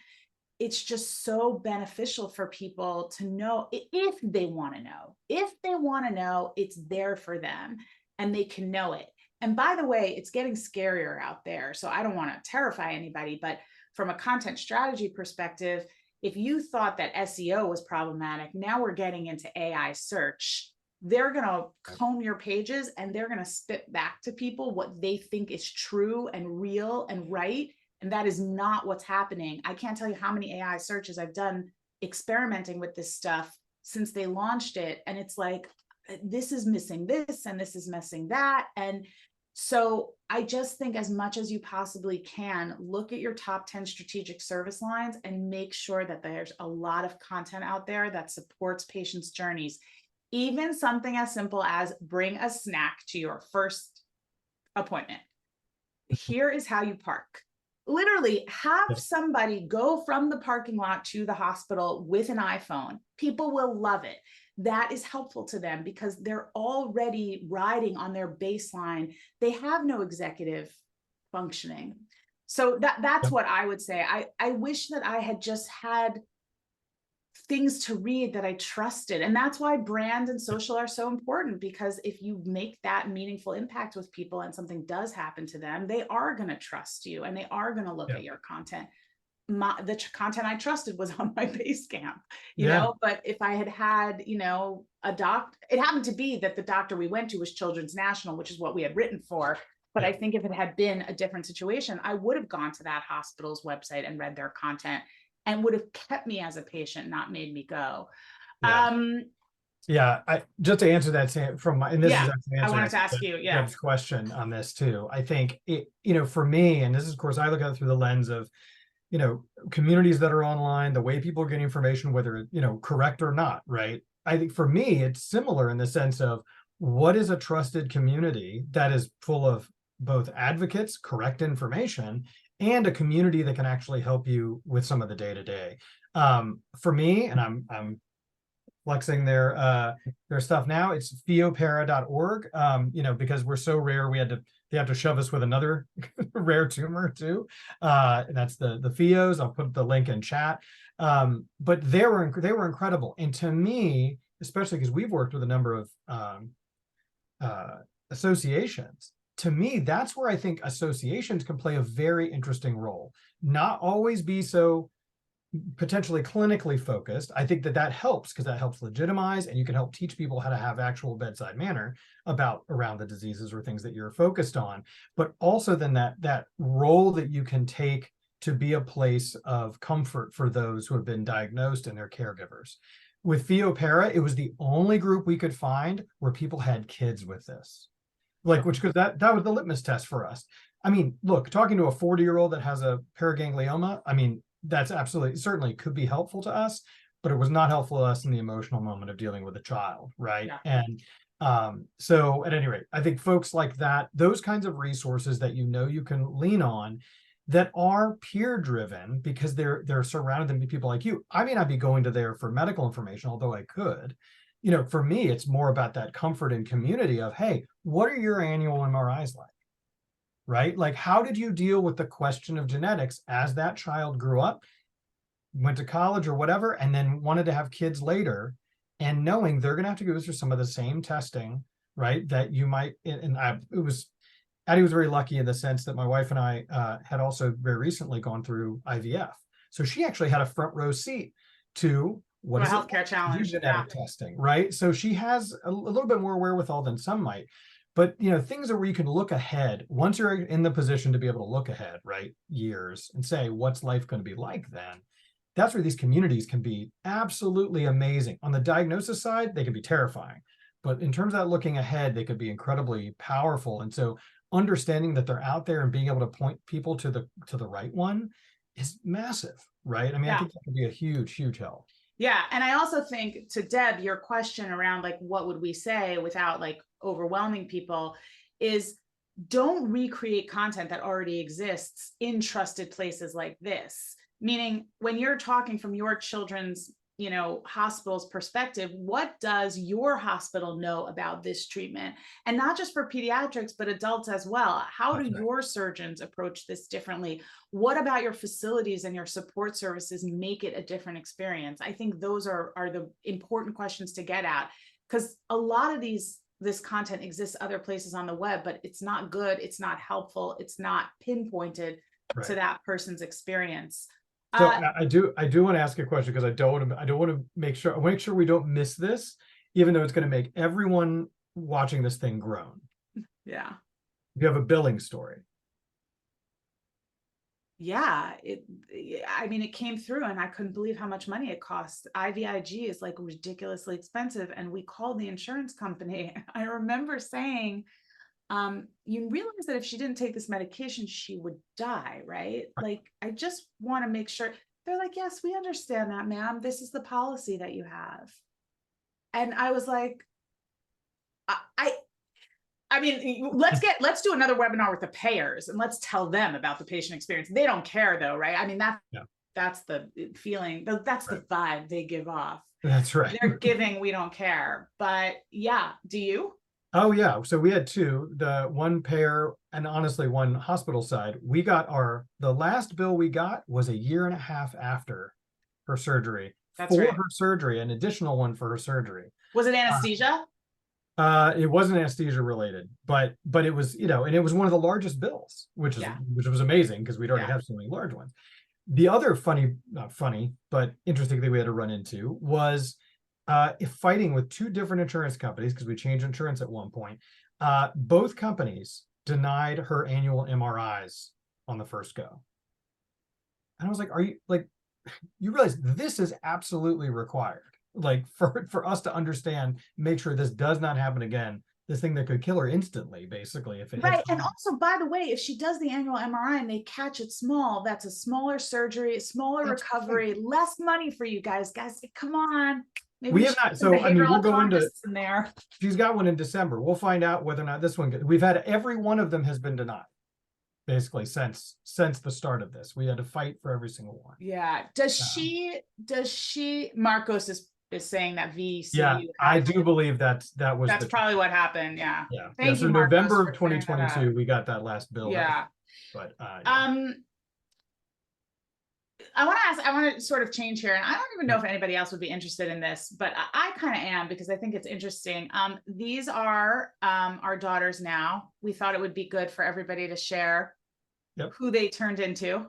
It's just so beneficial for people to know if they want to know. If they want to know, it's there for them and they can know it. And by the way, it's getting scarier out there. So I don't want to terrify anybody, but from a content strategy perspective, if you thought that SEO was problematic, now we're getting into AI search. They're going to comb your pages and they're going to spit back to people what they think is true and real and right. And that is not what's happening. I can't tell you how many AI searches I've done experimenting with this stuff since they launched it. And it's like, this is missing this and this is missing that. And so I just think, as much as you possibly can, look at your top 10 strategic service lines and make sure that there's a lot of content out there that supports patients' journeys. Even something as simple as bring a snack to your first appointment. Here is how you park. Literally have somebody go from the parking lot to the hospital with an iPhone. People will love it. That is helpful to them because they're already riding on their baseline. They have no executive functioning. So that's what I would say. I wish that I had just had things to read that I trusted. And that's why brand and social are so important, because if you make that meaningful impact with people and something does happen to them, they are going to trust you and they are going to look Yeah. at your content. The content I trusted was on my Basecamp, you Yeah. know, but if I had, you know, it happened to be that the doctor we went to was Children's National, which is what we had written for. But Yeah. I think if it had been a different situation, I would have gone to that hospital's website and read their content and would have kept me as a patient, not made me go. Yeah. Yeah, just to answer that, Sam, and this is Yeah, actually I wanted answering to ask you, yeah. Deb's question on this too. I think it, you know, for me, and this is, of course, I look at it through the lens of, you know, communities that are online, the way people are getting information, whether, you know, correct or not, right? I think for me, it's similar in the sense of what is a trusted community that is full of both advocates, correct information, and a community that can actually help you with some of the day-to-day. For me, and I'm flexing their stuff now, it's theopara.org. You know, because we're so rare, they have to shove us with another rare tumor too. And that's the Theos. I'll put the link in chat. But they were incredible. And to me, especially because we've worked with a number of associations, to me, that's where I think associations can play a very interesting role. Not always be so potentially clinically focused. I think that helps, because that helps legitimize, and you can help teach people how to have actual bedside manner around the diseases or things that you're focused on. But also then that role that you can take to be a place of comfort for those who have been diagnosed and their caregivers. With Theopara, it was the only group we could find where people had kids with this. Because that was the litmus test for us. I mean, look, talking to a 40-year-old that has a paraganglioma, I mean, that's certainly could be helpful to us, but it was not helpful to us in the emotional moment of dealing with a child, right? Yeah. And so at any rate, I think folks like that, those kinds of resources that you know you can lean on, that are peer driven, because they're surrounded by people like you. I may not be going to there for medical information, although I could. You know, for me, it's more about that comfort and community of, hey, what are your annual MRIs like? Right? Like, how did you deal with the question of genetics as that child grew up, went to college or whatever, and then wanted to have kids later, and knowing they're going to have to go through some of the same testing, right? That you might, Addie was very lucky in the sense that my wife and I had also very recently gone through IVF. So she actually had a front row seat to what is healthcare challenge, genetic testing, right? So she has a little bit more wherewithal than some might. But, you know, things are where you can look ahead. Once you're in the position to be able to look ahead, right, years, and say, what's life going to be like then? That's where these communities can be absolutely amazing. On the diagnosis side, they can be terrifying. But in terms of that looking ahead, they could be incredibly powerful. And so understanding that they're out there and being able to point people to the right one is massive, right? I mean, I think that could be a huge, huge help. Yeah. And I also think, to Deb, your question around like, what would we say without like overwhelming people, is don't recreate content that already exists in trusted places like this. Meaning, when you're talking from your children's, you know, hospital's perspective, what does your hospital know about this treatment? And not just for pediatrics, but adults as well. How do your surgeons approach this differently? What about your facilities and your support services make it a different experience? I think those are the important questions to get at, because a lot of this content exists other places on the web, but it's not good, it's not helpful, it's not pinpointed to that person's experience. So I do want to ask a question, because I don't want to make sure we don't miss this, even though it's going to make everyone watching this thing groan. Yeah. You have a billing story. Yeah, I mean, it came through and I couldn't believe how much money it cost. IVIG is like ridiculously expensive. And we called the insurance company. I remember saying, you realize that if she didn't take this medication, she would die, right? Like, I just want to make sure. They're like, yes, we understand that, ma'am. This is the policy that you have. And I was like, I mean, let's do another webinar with the payers and let's tell them about the patient experience. They don't care though, right? I mean, that's the feeling, that's the vibe they give off. That's right. They're giving, we don't care. But yeah, do you? Oh yeah. So we had two, the one payer and honestly one hospital side. We got the last bill we got was a year and a half after her surgery That's for right. her surgery, an additional one for her surgery. Was it anesthesia? It wasn't anesthesia related, but it was, and it was one of the largest bills, which was amazing because we'd already Yeah. have so many large ones. The other not funny, but interesting thing we had to run into was fighting with two different insurance companies because we changed insurance at one point. Both companies denied her annual MRIs on the first go. And I was like, are you like, you realize this is absolutely required, like for us to understand, make sure this does not happen again. This thing that could kill her instantly, basically, if it Right. hits. And also, by the way, if she does the annual MRI and they catch it small, that's a smaller surgery, smaller That's recovery, less money for you guys. Guys, come on. Maybe We we have should not. put some So I mean, behavioral we'll go into. economists in there. She's got one in December. We'll find out whether or not this one. We've had every one of them has been denied, basically since the start of this. We had to fight for every single one. Yeah. Does she? Marcos is saying that VCU. Yeah, I do believe that was that's probably what happened. Yeah. Yeah. Thank So you, Marcos, November for of clearing that up. 2022, we got that last bill. Yeah. But I want to sort of change here, and I don't even know if anybody else would be interested in this, but I kind of am because I think it's interesting. These are our daughters now. We thought it would be good for everybody to share who they turned into.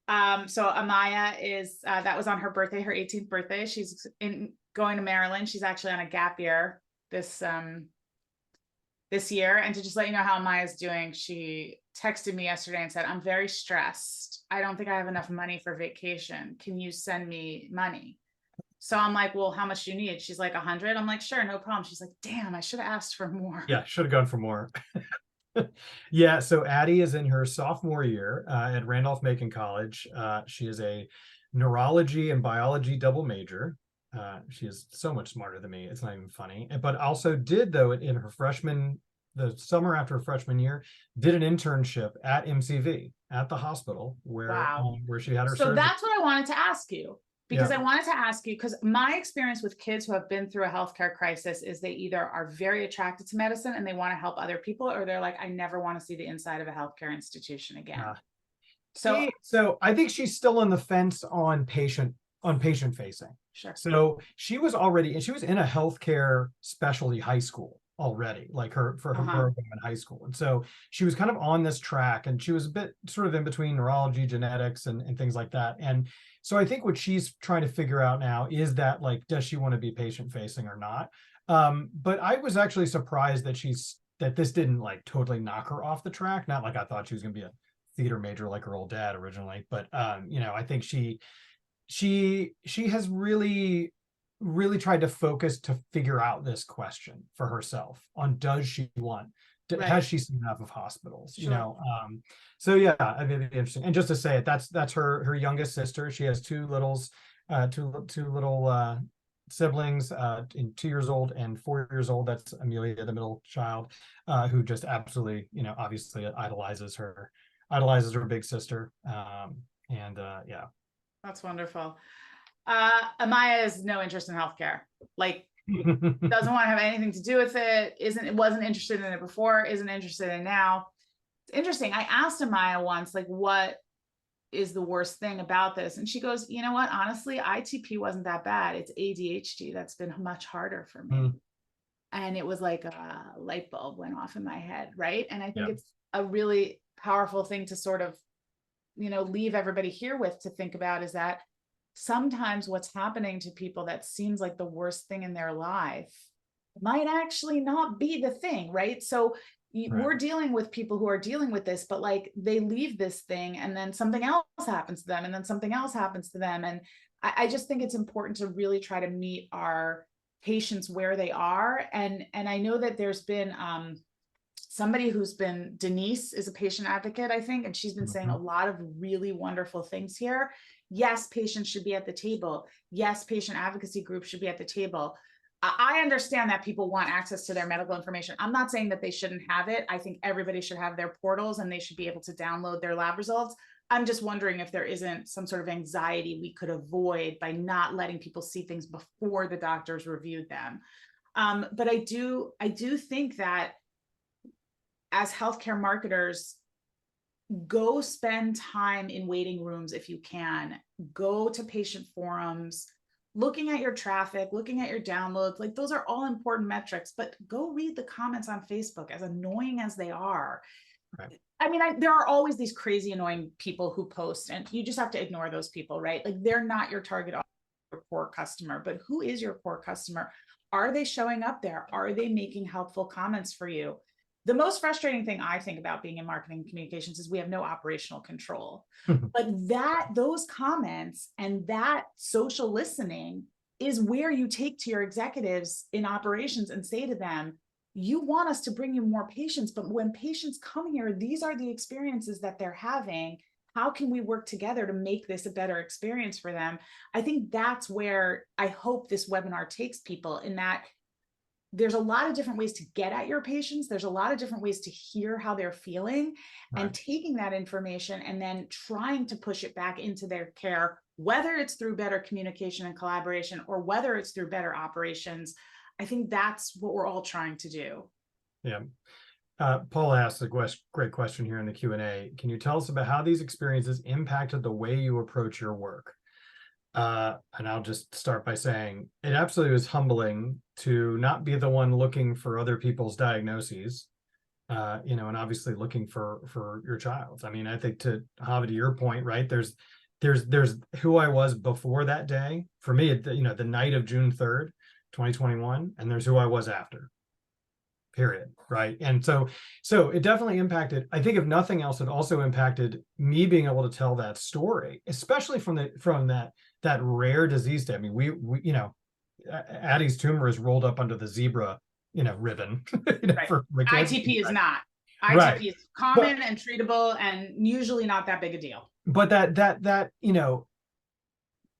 So Amaya is that was on her birthday, her 18th birthday. She's going to Maryland. She's actually on a gap year this year. And to just let you know how Amaya's doing, she texted me yesterday and said, I'm very stressed. I don't think I have enough money for vacation. Can you send me money? So I'm like, well, how much do you need? She's like 100. I'm like, sure, no problem. She's like, damn, I should have asked for more. Yeah, should have gone for more. Yeah, so Addie is in her sophomore year at Randolph-Macon College. She is a neurology and biology double major. She is so much smarter than me. It's not even funny. But also did, though, in her the summer after her freshman year, did an internship at MCV at the hospital where she had her surgery. So that's what I wanted to ask you. Because I wanted to ask you, because my experience with kids who have been through a healthcare crisis is they either are very attracted to medicine and they want to help other people, or they're like, I never want to see the inside of a healthcare institution again. So I think she's still on the fence on patient facing. Sure. So she was in a healthcare specialty high school already, like her program in high school. And so she was kind of on this track, and she was a bit sort of in between neurology, genetics, and things like that. And so I think what she's trying to figure out now is that, like, does she want to be patient facing or not? But I was actually surprised that this didn't like totally knock her off the track. Not like I thought she was going to be a theater major like her old dad originally, but I think she has really tried to focus to figure out this question for herself on, does she want has she seen enough of hospitals? Sure. So yeah, I mean, it'd be interesting. And just to say it, that's her youngest sister. She has two little siblings, 2 years old and 4 years old. That's Amelia, the middle child, who just absolutely, obviously idolizes her big sister. Yeah. That's wonderful. Amaya has no interest in healthcare. Like, doesn't want to have anything to do with it. Wasn't interested in it before, isn't interested in now. It's interesting. I asked Amaya once, like, what is the worst thing about this? And she goes, you know what? Honestly, ITP wasn't that bad. It's ADHD that's been much harder for me. And it was like a light bulb went off in my head, right? And I think it's a really powerful thing to sort of, leave everybody here with, to think about, is that sometimes what's happening to people that seems like the worst thing in their life might actually not be the thing, right? So we're dealing with people who are dealing with this, but like they leave this thing and then something else happens to them, and then something else happens to them. And I just think it's important to really try to meet our patients where they are. And I know that there's been somebody Denise is a patient advocate, I think, and she's been saying a lot of really wonderful things here. Yes, patients should be at the table. Yes, patient advocacy groups should be at the table. I understand that people want access to their medical information. I'm not saying that they shouldn't have it. I think everybody should have their portals and they should be able to download their lab results. I'm just wondering if there isn't some sort of anxiety we could avoid by not letting people see things before the doctors reviewed them. But I do think that as healthcare marketers, go spend time in waiting rooms if you can. Go to patient forums, looking at your traffic, looking at your downloads, like those are all important metrics, but go read the comments on Facebook, as annoying as they are. Right. I mean, there are always these crazy annoying people who post, and you just have to ignore those people, right? Like they're not your target core customer, but who is your core customer? Are they showing up there? Are they making helpful comments for you? The most frustrating thing I think about being in marketing and communications is we have no operational control. But those comments and that social listening is where you take to your executives in operations and say to them, you want us to bring you more patients, but when patients come here, these are the experiences that they're having. How can we work together to make this a better experience for them? I think that's where I hope this webinar takes people, in that there's a lot of different ways to get at your patients. There's a lot of different ways to hear how they're feeling, Right. and taking that information and then trying to push it back into their care, whether it's through better communication and collaboration or whether it's through better operations. I think that's what we're all trying to do. Yeah. Paul asked a great question here in the Q&A. Can you tell us about how these experiences impacted the way you approach your work? And I'll just start by saying it absolutely was humbling to not be the one looking for other people's diagnoses, and obviously looking for your child's. I mean, I think to Ahava, to your point, right? There's who I was before that day. For me, the night of June 3rd, 2021, and there's who I was after. Period. Right. And so it definitely impacted. I think if nothing else, it also impacted me being able to tell that story, especially from that rare disease day. I mean, we Addie's tumor is rolled up under the zebra, ribbon. Right. For ITP is not. ITP Right. is common and treatable and usually not that big a deal. But that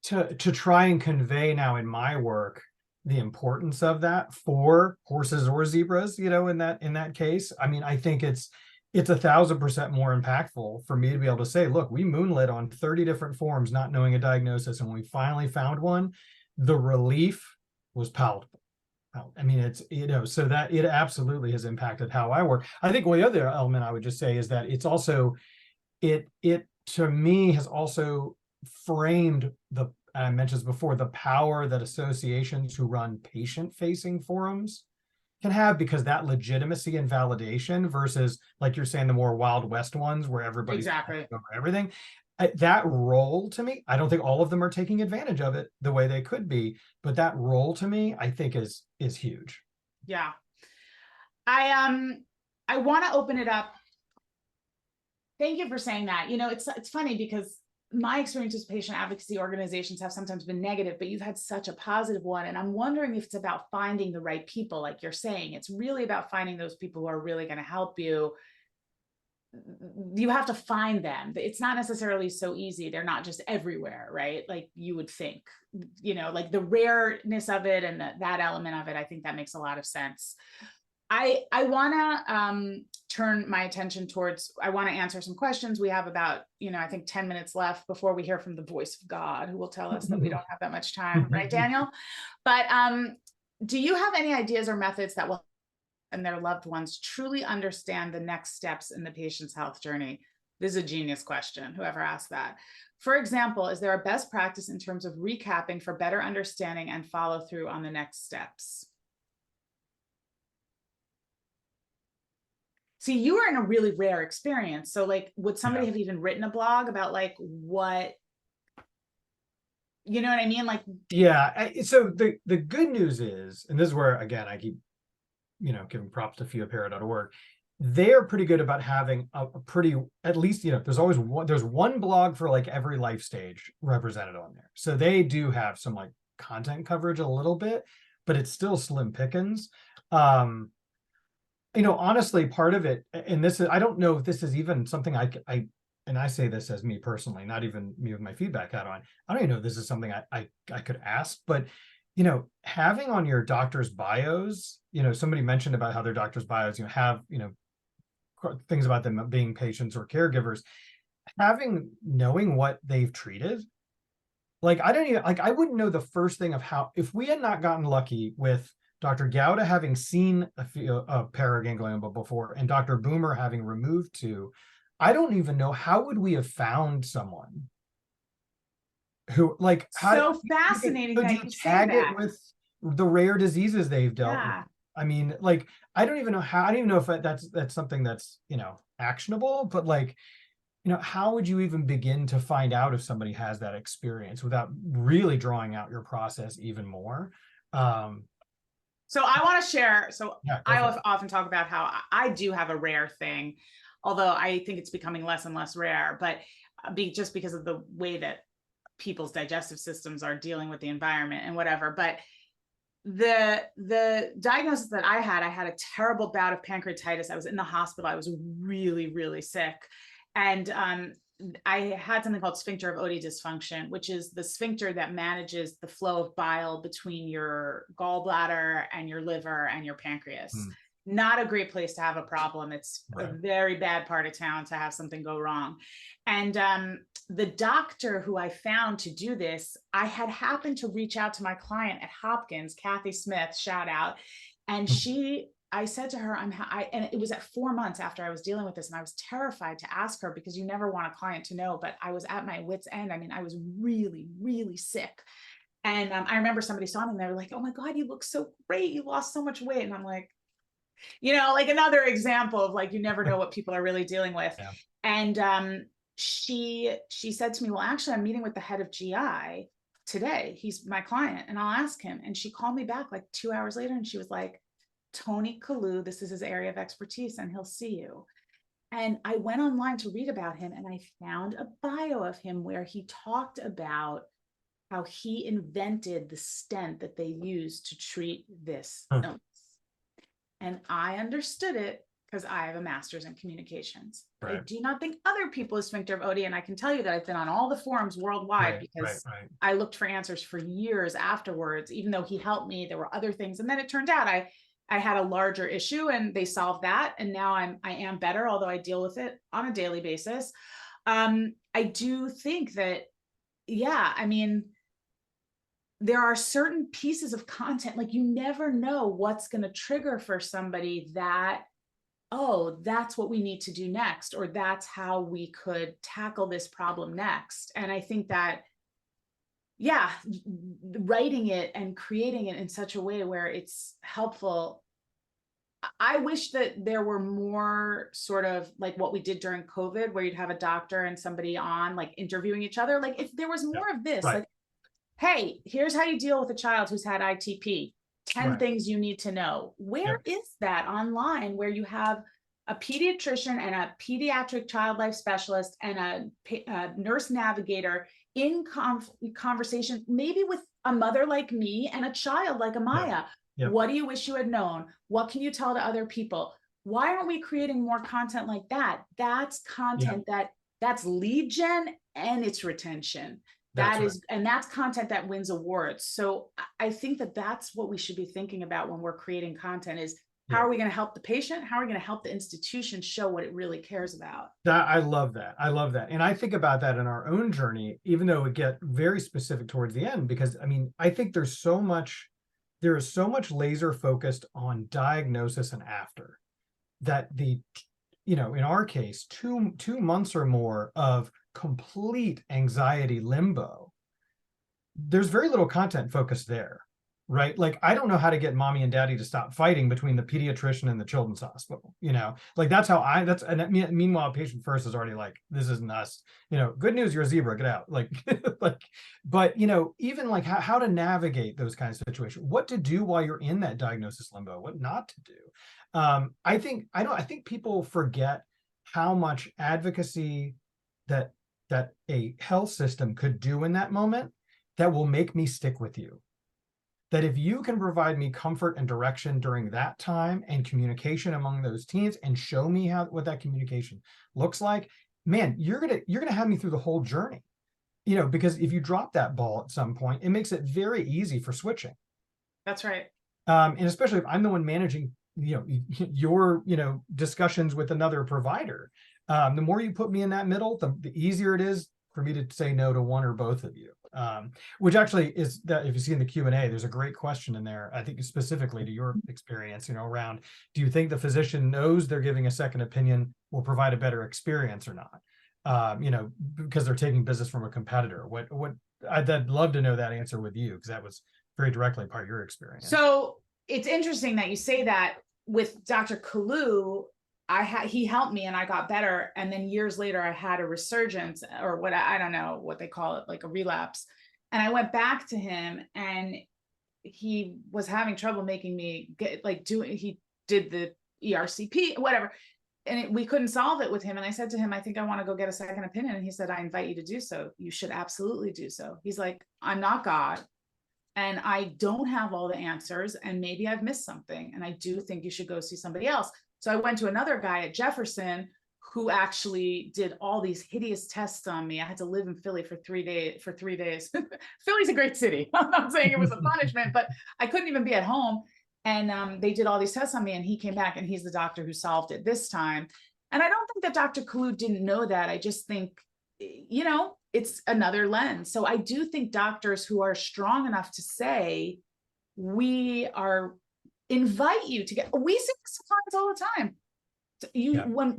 to try and convey now in my work the importance of that for horses or zebras, in that case. I mean, I think it's 1,000% more impactful for me to be able to say, look, we moonlit on 30 different forms, not knowing a diagnosis. And when we finally found one, the relief was palpable. I mean, it's, so that it absolutely has impacted how I work. I think one other element I would just say is that it's also, it to me has also framed I mentioned this before, the power that associations who run patient-facing forums can have, because that legitimacy and validation versus, like you're saying, the more Wild West ones where everybody's exactly over everything. That role to me, I don't think all of them are taking advantage of it the way they could be, but that role to me, I think is huge. Yeah. I want to open it up. Thank you for saying that. It's funny because my experience with patient advocacy organizations have sometimes been negative, but you've had such a positive one. And I'm wondering if it's about finding the right people, like you're saying. It's really about finding those people who are really going to help you. You have to find them. It's not necessarily so easy. They're not just everywhere, right? Like you would think, like the rareness of it and that element of it, I think that makes a lot of sense. I want to turn my attention towards, I want to answer some questions. We have about, I think 10 minutes left before we hear from the voice of God, who will tell us that we don't have that much time, right, Daniel? But do you have any ideas or methods that will and their loved ones truly understand the next steps in the patient's health journey? This is a genius question, whoever asked that. For example, is there a best practice in terms of recapping for better understanding and follow through on the next steps? See, you were in a really rare experience. So like, would somebody have even written a blog about like what, you know what I mean? Like, yeah. So the good news is, and this is where, again, I keep, giving props to FIAPara.org. They're pretty good about having a pretty, at least, there's one blog for like every life stage represented on there. So they do have some like content coverage a little bit, but it's still slim pickings. Honestly, part of it, and this is, I don't know if this is even something and I say this as me personally, not even me with my feedback hat on. I don't even know if this is something I could ask, but having on your doctor's bios, somebody mentioned about how their doctor's bios, have, things about them being patients or caregivers, knowing what they've treated. Like, I wouldn't know the first thing of how, if we had not gotten lucky with Dr. Gowda having seen a paraganglioma before and Dr. Boomer having removed 2, I don't even know how would we have found someone who like So fascinating could that you you say tag it that. with the rare diseases they've dealt with? Yeah. I mean, like, I don't even know how, I don't even know if that's something that's, actionable, but like, how would you even begin to find out if somebody has that experience without really drawing out your process even more? So I want to share. So Yeah, go I for it. often talk about how I do have a rare thing, although I think it's becoming less and less rare, but just because of the way that people's digestive systems are dealing with the environment and whatever. But the diagnosis that I had a terrible bout of pancreatitis. I was in the hospital. I was really, really sick. And I had something called sphincter of Oddi dysfunction, which is the sphincter that manages the flow of bile between your gallbladder and your liver and your pancreas. Mm. Not a great place to have a problem. It's Right. a very bad part of town to have something go wrong. And the doctor who I found to do this, I had happened to reach out to my client at Hopkins, Kathy Smith, shout out. And I said to her, and it was at 4 months after I was dealing with this, and I was terrified to ask her because you never want a client to know, but I was at my wit's end. I mean, I was really, really sick. And I remember somebody saw me and they were like, "Oh my God, you look so great. You lost so much weight." And I'm like, like another example of like, you never know what people are really dealing with. Yeah. And she said to me, "Well, actually, I'm meeting with the head of GI today. He's my client and I'll ask him." And she called me back like 2 hours later and she was like, "Tony Kalu, this is his area of expertise and he'll see you." And I went online to read about him and I found a bio of him where he talked about how he invented the stent that they use to treat this illness. And I understood it because I have a master's in communications. Right. I do not think other people is sphincter of Oddi. And I can tell you that I've been on all the forums worldwide because I looked for answers for years afterwards. Even though he helped me, there were other things. And then it turned out I had a larger issue and they solved that. And now I am better, although I deal with it on a daily basis. I do think that, I mean, there are certain pieces of content, like you never know what's going to trigger for somebody that, oh, that's what we need to do next, or that's how we could tackle this problem next. And I think that, writing it and creating it in such a way where it's helpful. I wish that there were more sort of like what we did during COVID, where you'd have a doctor and somebody on like interviewing each other. Like if there was more of this, like, hey, here's how you deal with a child who's had ITP, 10 things you need to know. Where is that online where you have a pediatrician and a pediatric child life specialist and a nurse navigator in conversation, maybe with a mother like me and a child like Amaya? What do you wish you had known? What can you tell to other people? Why aren't we creating more content like that? That's content that's lead gen and it's retention. And that's content that wins awards. So I think that that's what we should be thinking about when we're creating content is how are we going to help the patient? How are we going to help the institution show what it really cares about? I love that. I love that. And I think about that in our own journey, even though we get very specific towards the end, because I mean, I think there is so much laser focused on diagnosis and after that in our case, two months or more of complete anxiety limbo, there's very little content focused there, right? Like, I don't know how to get mommy and daddy to stop fighting between the pediatrician and the children's hospital, like and meanwhile, patient first is already like, this isn't us, good news, you're a zebra, get out. Like, but even like how to navigate those kinds of situations, what to do while you're in that diagnosis limbo, what not to do. I think people forget how much advocacy that a health system could do in that moment that will make me stick with you. That if you can provide me comfort and direction during that time and communication among those teams and show me what that communication looks like, man, you're gonna have me through the whole journey. Because if you drop that ball at some point, it makes it very easy for switching. That's right. And especially if I'm the one managing, your discussions with another provider. The more you put me in that middle, the easier it is for me to say no to one or both of you. Which actually is that if you see in the Q&A, there's a great question in there, I think specifically to your experience, around, do you think the physician knows they're giving a second opinion will provide a better experience or not? Because they're taking business from a competitor. I'd love to know that answer with you, because that was very directly part of your experience. So it's interesting that you say that. With Dr. Kalu, he helped me and I got better. And then years later, I had a resurgence, or what, I don't know what they call it, like a relapse. And I went back to him and he was having trouble making me he did the ERCP, whatever. And we couldn't solve it with him. And I said to him, I think I want to go get a second opinion. And he said, I invite you to do so. You should absolutely do so. He's like, I'm not God. And I don't have all the answers, and maybe I've missed something. And I do think you should go see somebody else. So I went to another guy at Jefferson who actually did all these hideous tests on me. I had to live in Philly for 3 days. Philly's a great city. I'm not saying it was a punishment, but I couldn't even be at home. And they did all these tests on me, and he came back and he's the doctor who solved it this time. And I don't think that Dr. Kalu didn't know that. I just think, it's another lens. So I do think doctors who are strong enough to say, invite you to we see this to clients all the time.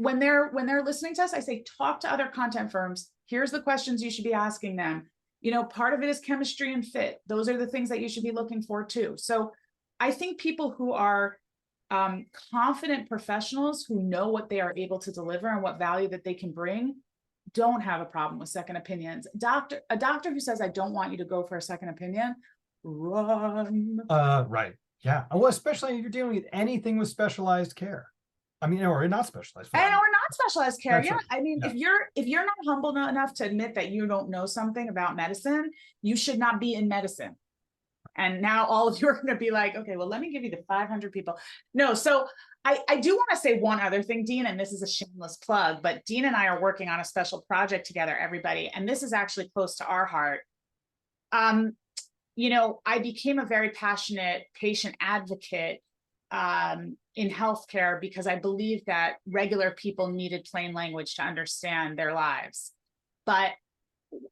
When they're listening to us, I say, talk to other content firms. Here's the questions you should be asking them. Part of it is chemistry and fit. Those are the things that you should be looking for too. So I think people who are confident professionals who know what they are able to deliver and what value that they can bring don't have a problem with second opinions. A doctor who says, I don't want you to go for a second opinion, run. Right. Yeah. Well, especially if you're dealing with anything with specialized care. I mean, or not specialized. Or not specialized care. That's yeah. right. I mean, Yeah. if you're not humble enough to admit that you don't know something about medicine, you should not be in medicine. And now all of you are going to be like, okay, well, let me give you the 500 people. No, so I do want to say one other thing, Dean, and this is a shameless plug, but Dean and I are working on a special project together, everybody. And this is actually close to our heart. I became a very passionate patient advocate in healthcare because I believe that regular people needed plain language to understand their lives. But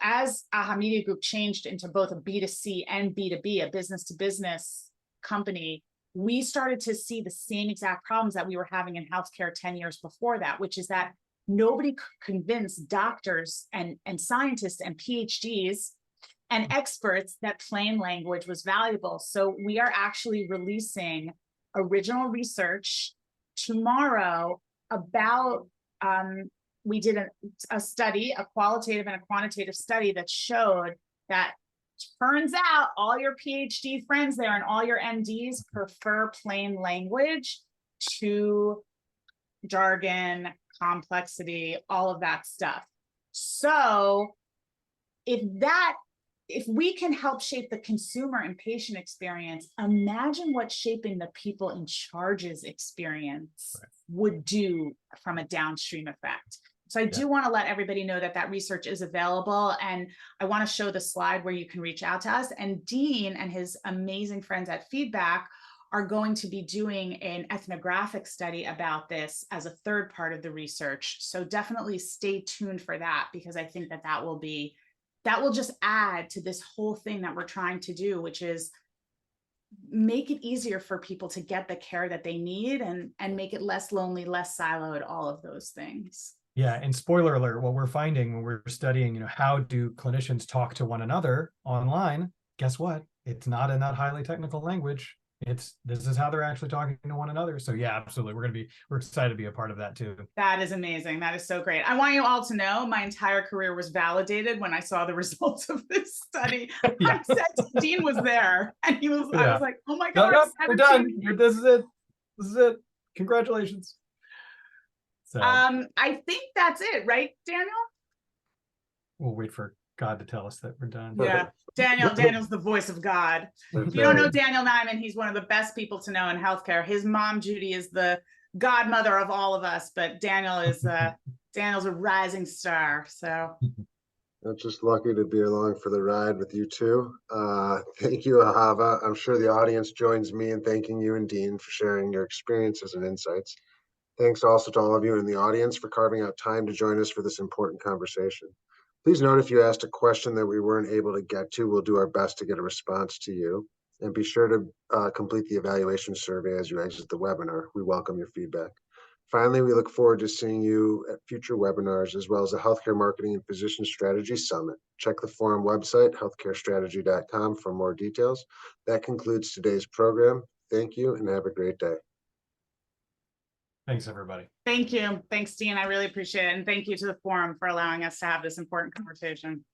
as Aha Media Group changed into both a B2C and B2B, a business to business company, we started to see the same exact problems that we were having in healthcare 10 years before that, which is that nobody could convince doctors and scientists and PhDs and experts that plain language was valuable. So we are actually releasing original research tomorrow about we did a study, a qualitative and a quantitative study that showed that turns out all your PhD friends there and all your MDs prefer plain language to jargon, complexity, all of that stuff. So if we can help shape the consumer and patient experience, imagine what shaping the people in charge's experience would do from a downstream effect. So I do want to let everybody know that research is available, and I want to show the slide where you can reach out to us. And Dean and his amazing friends at Feedback are going to be doing an ethnographic study about this as a third part of the research. So definitely stay tuned for that, because I think that will just add to this whole thing that we're trying to do, which is make it easier for people to get the care that they need and make it less lonely, less siloed, all of those things. Yeah, and spoiler alert, what we're finding when we're studying, how do clinicians talk to one another online? Guess what? It's not in that highly technical language. This is how they're actually talking to one another. So yeah, absolutely. We're excited to be a part of that too. That is amazing. That is so great. I want you all to know my entire career was validated when I saw the results of this study. Yeah. I said Dean was there, and I was like, oh my God. No, we're done. This is it. Congratulations. So I think that's it, right, Daniel? We'll wait for God to tell us that we're done. Yeah. Daniel's the voice of God. If you don't know Daniel Nyman, he's one of the best people to know in healthcare. His mom, Judy, is the godmother of all of us, but Daniel is Daniel's a rising star. So I'm just lucky to be along for the ride with you two. Thank you, Ahava. I'm sure the audience joins me in thanking you and Dean for sharing your experiences and insights. Thanks also to all of you in the audience for carving out time to join us for this important conversation. Please note if you asked a question that we weren't able to get to, we'll do our best to get a response to you. And be sure to complete the evaluation survey as you exit the webinar. We welcome your feedback. Finally, we look forward to seeing you at future webinars, as well as the Healthcare Marketing and Physician Strategy Summit. Check the forum website, healthcarestrategy.com, for more details. That concludes today's program. Thank you and have a great day. Thanks, everybody. Thank you. Thanks, Dean. I really appreciate it. And thank you to the forum for allowing us to have this important conversation.